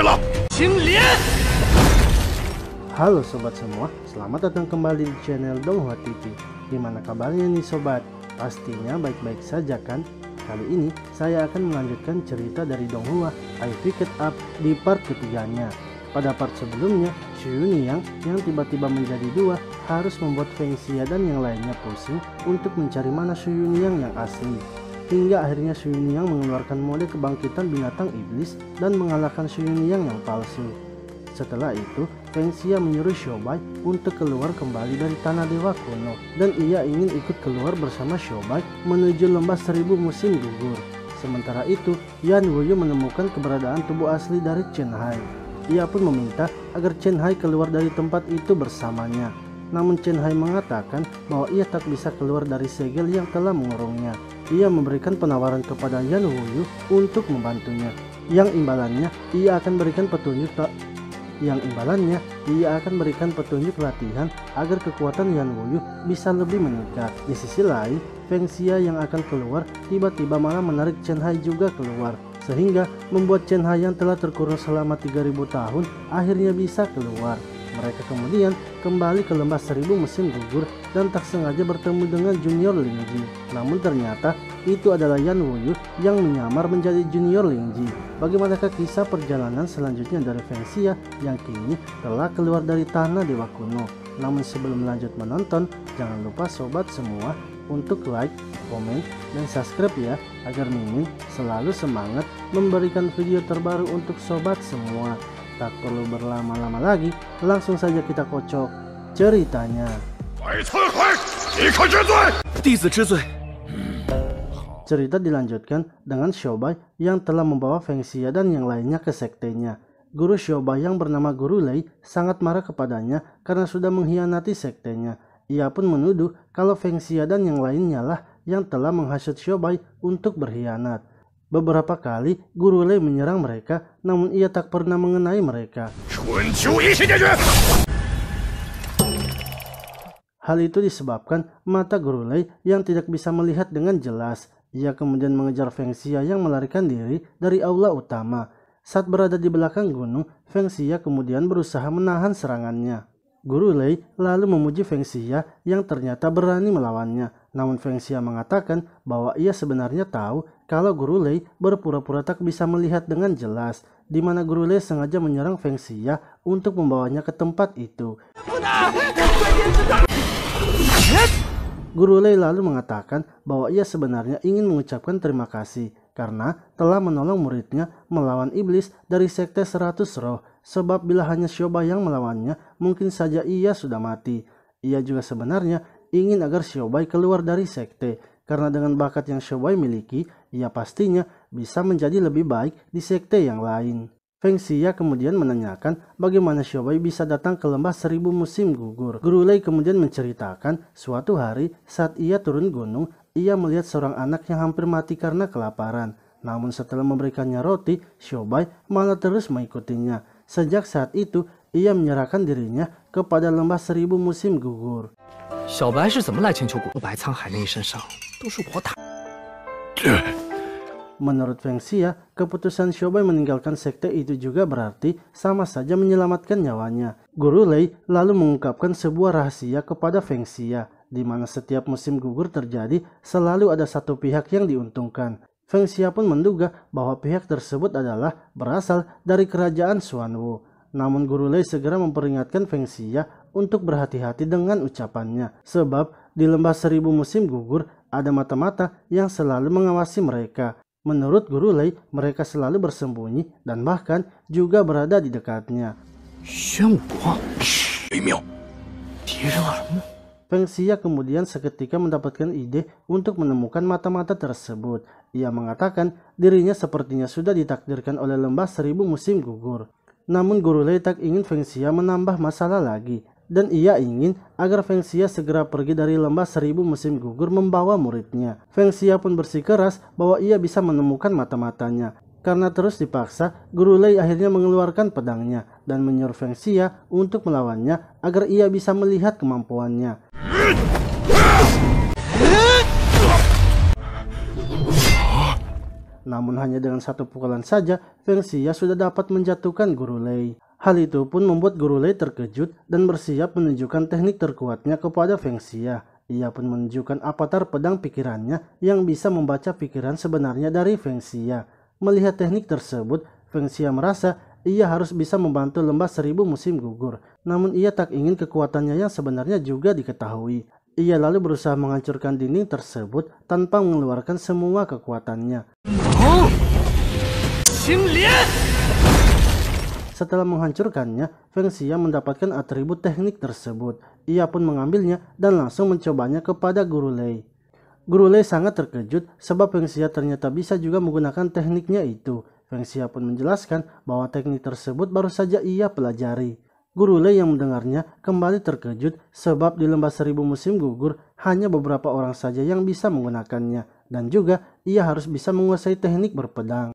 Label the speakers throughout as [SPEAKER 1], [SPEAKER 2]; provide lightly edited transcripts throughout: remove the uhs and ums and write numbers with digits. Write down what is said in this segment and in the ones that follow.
[SPEAKER 1] 了。青莲。
[SPEAKER 2] Halo sobat semua, selamat datang kembali di channel Donghua TV. Gimana kabarnya nih sobat? Pastinya baik-baik saja kan? Kali ini saya akan melanjutkan cerita dari Donghua I Pick It Up di part ketiganya. Pada part sebelumnya, Xu Yunliang yang tiba-tiba menjadi dua harus membuat Feng Xia dan yang lainnya pusing untuk mencari mana Xu Yunliang yang asli. Hingga akhirnya Xu Yunliang mengeluarkan mode kebangkitan binatang iblis dan mengalahkan Xu Yunliang yang palsu. Setelah itu, Feng Xia menyuruh Xiaobai untuk keluar kembali dari tanah dewa kuno dan ia ingin ikut keluar bersama Xiaobai menuju lembah 1000 musim gugur. Sementara itu, Yan Wuyu menemukan keberadaan tubuh asli dari Chen Hai. Ia pun meminta agar Chen Hai keluar dari tempat itu bersamanya. Namun Chen Hai mengatakan bahwa ia tak bisa keluar dari segel yang telah mengurungnya. Ia memberikan penawaran kepada Yan Wuyu untuk membantunya. Yang imbalannya, ia akan berikan petunjuk latihan agar kekuatan Yan Wuyu bisa lebih meningkat. Di sisi lain, Feng Xia yang akan keluar tiba-tiba malah menarik Chen Hai juga keluar, sehingga membuat Chen Hai yang telah terkurung selama 3000 tahun akhirnya bisa keluar. Mereka kemudian kembali ke lembah 1000 musim gugur dan tak sengaja bertemu dengan junior Lingji. Namun ternyata itu adalah Yan Wuyu yang menyamar menjadi junior Lingji. Bagaimanakah kisah perjalanan selanjutnya dari Feng Xia yang kini telah keluar dari tanah dewa kuno? Namun sebelum lanjut menonton, jangan lupa sobat semua untuk like, komen, dan subscribe ya, agar Mimin selalu semangat memberikan video terbaru untuk sobat semua. Tak perlu berlama-lama lagi, langsung saja kita kocok ceritanya. Cerita dilanjutkan dengan Xiaobai yang telah membawa Feng Xia dan yang lainnya ke sektenya. Guru Xiaobai yang bernama Guru Lei sangat marah kepadanya karena sudah mengkhianati sektenya. Ia pun menuduh kalau Feng Xia dan yang lainnya lah yang telah menghasut Xiaobai untuk berkhianat. Beberapa kali Guru Lei menyerang mereka, namun ia tak pernah mengenai mereka. Hal itu disebabkan mata Guru Lei yang tidak bisa melihat dengan jelas. Ia kemudian mengejar Feng Xia yang melarikan diri dari aula utama. Saat berada di belakang gunung, Feng Xia kemudian berusaha menahan serangannya. Guru Lei lalu memuji Feng Xia yang ternyata berani melawannya. Namun Feng Xia mengatakan bahwa ia sebenarnya tahu kalau Guru Lei berpura-pura tak bisa melihat dengan jelas, di mana Guru Lei sengaja menyerang Feng Xia untuk membawanya ke tempat itu. Guru Lei lalu mengatakan bahwa ia sebenarnya ingin mengucapkan terima kasih karena telah menolong muridnya melawan iblis dari sekte 100 roh, sebab bila hanya Xiaobai yang melawannya, mungkin saja ia sudah mati. Ia juga sebenarnya ingin agar Xiaobai keluar dari sekte, karena dengan bakat yang Xiaobai miliki, ia pastinya bisa menjadi lebih baik di sekte yang lain. Feng Xia kemudian menanyakan bagaimana Xiaobai bisa datang ke lembah 1000 musim gugur. Guru Lei kemudian menceritakan suatu hari saat ia turun gunung, ia melihat seorang anak yang hampir mati karena kelaparan. Namun setelah memberikannya roti, Xiaobai malah terus mengikutinya. Sejak saat itu, ia menyerahkan dirinya kepada lembah 1000 musim gugur. Menurut Feng Xia, keputusan Xiaobai meninggalkan sekte itu juga berarti sama saja menyelamatkan nyawanya. Guru Lei lalu mengungkapkan sebuah rahasia kepada Feng Xia, di mana setiap musim gugur terjadi selalu ada satu pihak yang diuntungkan. Feng Xia pun menduga bahwa pihak tersebut adalah berasal dari kerajaan Xuanwu. Namun Guru Lei segera memperingatkan Feng Xia untuk berhati-hati dengan ucapannya, sebab di lembah 1000 musim gugur ada mata-mata yang selalu mengawasi mereka. Menurut Guru Lei, mereka selalu bersembunyi dan bahkan juga berada di dekatnya. Feng Xia kemudian seketika mendapatkan ide untuk menemukan mata-mata tersebut. Ia mengatakan dirinya sepertinya sudah ditakdirkan oleh lembah 1000 musim gugur. Namun Guru Lei tak ingin Feng Xia menambah masalah lagi, dan ia ingin agar Feng Xia segera pergi dari lembah 1000 musim gugur membawa muridnya. Feng Xia pun bersikeras bahwa ia bisa menemukan mata-matanya. Karena terus dipaksa, Guru Lei akhirnya mengeluarkan pedangnya dan menyuruh Feng Xia untuk melawannya agar ia bisa melihat kemampuannya. namun hanya dengan satu pukulan saja Feng Xia sudah dapat menjatuhkan Guru Lei. Hal itu pun membuat Guru Lei terkejut dan bersiap menunjukkan teknik terkuatnya kepada Feng Xia. Ia pun menunjukkan avatar pedang pikirannya yang bisa membaca pikiran sebenarnya dari Feng Xia. Melihat teknik tersebut, Feng Xia merasa ia harus bisa membantu lembah 1000 musim gugur. Namun ia tak ingin kekuatannya yang sebenarnya juga diketahui. Ia lalu berusaha menghancurkan dinding tersebut tanpa mengeluarkan semua kekuatannya. Setelah menghancurkannya, Feng Xia mendapatkan atribut teknik tersebut. Ia pun mengambilnya dan langsung mencobanya kepada Guru Lei. Guru Lei sangat terkejut sebab Feng Xia ternyata bisa juga menggunakan tekniknya itu. Feng Xia pun menjelaskan bahwa teknik tersebut baru saja ia pelajari. Guru Lei yang mendengarnya kembali terkejut sebab di lembah 1000 musim gugur hanya beberapa orang saja yang bisa menggunakannya. Dan juga ia harus bisa menguasai teknik berpedang.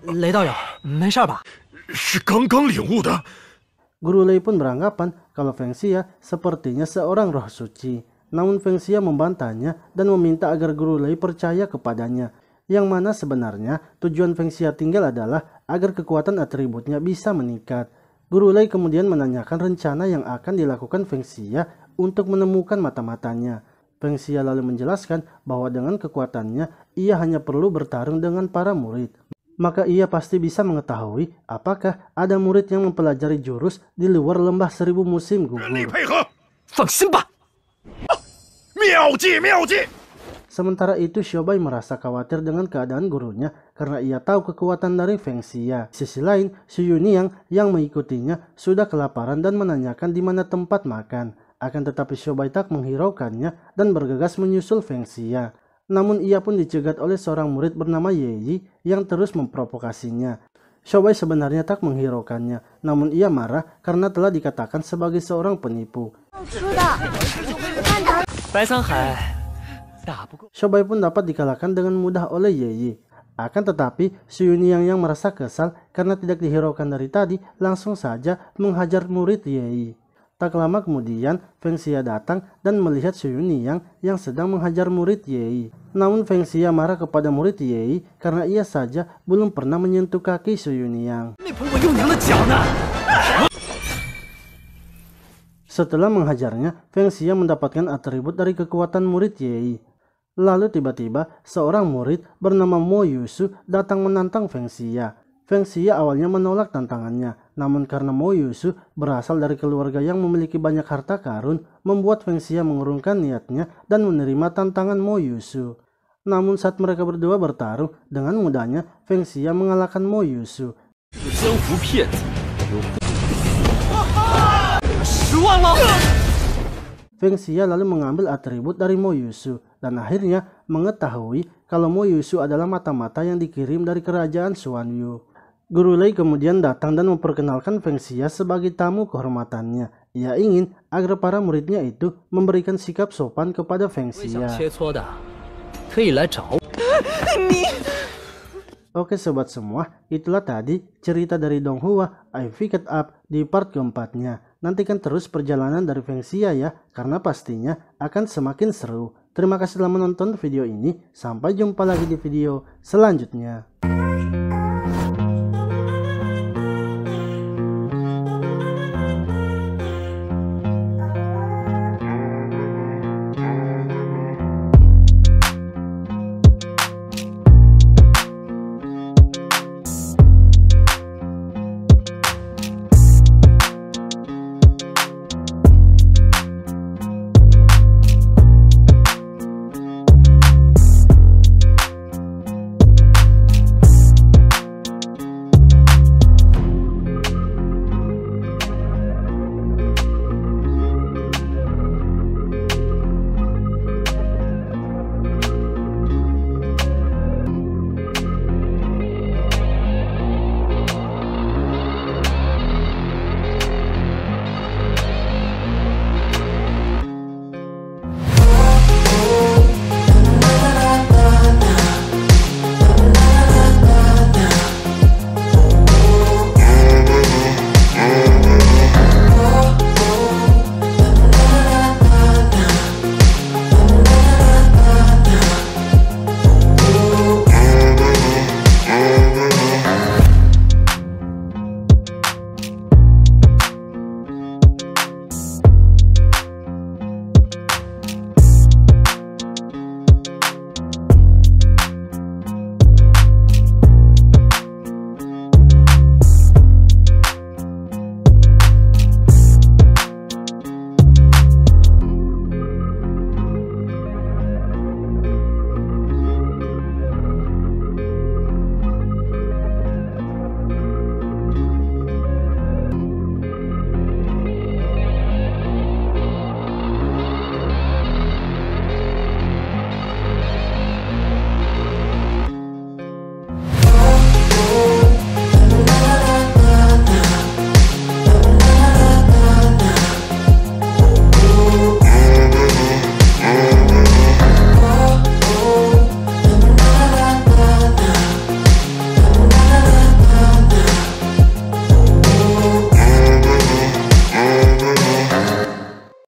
[SPEAKER 1] Lei Daoyao, 没事吧?
[SPEAKER 3] 是刚刚领悟的。
[SPEAKER 2] Guru Lei pun beranggapan kalau Feng Xia sepertinya seorang roh suci. Namun Feng Xia membantahnya dan meminta agar Guru Lei percaya kepadanya. Yang mana sebenarnya tujuan Feng Xia tinggal adalah agar kekuatan atributnya bisa meningkat. Guru Lei kemudian menanyakan rencana yang akan dilakukan Feng Xia untuk menemukan mata-matanya. Feng Xia lalu menjelaskan bahwa dengan kekuatannya ia hanya perlu bertarung dengan para murid. Maka ia pasti bisa mengetahui apakah ada murid yang mempelajari jurus di luar lembah 1000 musim gugur. Sementara itu Xiaobai merasa khawatir dengan keadaan gurunya karena ia tahu kekuatan dari Feng Xia. Di sisi lain, Xu Yuniang yang mengikutinya sudah kelaparan dan menanyakan di mana tempat makan. Akan tetapi Xiaobai tak menghiraukannya dan bergegas menyusul Feng Xia. Namun ia pun dicegat oleh seorang murid bernama Ye Yi yang terus memprovokasinya. Xiaobai sebenarnya tak menghiraukannya, namun ia marah karena telah dikatakan sebagai seorang penipu. Xiaobai pun dapat dikalahkan dengan mudah oleh Ye Yi. Akan tetapi Xu Yuniang yang merasa kesal karena tidak dihiraukan dari tadi langsung saja menghajar murid Ye Yi. Tak lama kemudian Feng Xia datang dan melihat Xu Yuniang yang sedang menghajar murid Ye Yi. Namun Feng Xia marah kepada murid Ye Yi karena ia saja belum pernah menyentuh kaki Xu Yuniang. Setelah menghajarnya, Feng Xia mendapatkan atribut dari kekuatan murid Ye Yi. Lalu tiba-tiba seorang murid bernama Mo Yusu datang menantang Feng Xia. Feng Xia awalnya menolak tantangannya, namun karena Mo Yusu berasal dari keluarga yang memiliki banyak harta karun, membuat Feng Xia mengurungkan niatnya dan menerima tantangan Mo Yusu. Namun saat mereka berdua bertarung, dengan mudahnya Feng Xia mengalahkan Mo Yusu. Feng Xia lalu mengambil atribut dari Mo Yusu dan akhirnya mengetahui kalau Mo Yusu adalah mata-mata yang dikirim dari kerajaan Xuan Yu. Guru Lei kemudian datang dan memperkenalkan Feng Xia sebagai tamu kehormatannya. Ia ingin agar para muridnya itu memberikan sikap sopan kepada Feng Xia. Oke sobat semua, itulah tadi cerita dari Donghua I Pick It Up di part keempatnya. Nantikan terus perjalanan dari Feng Xia ya, karena pastinya akan semakin seru. Terima kasih telah menonton video ini, sampai jumpa lagi di video selanjutnya.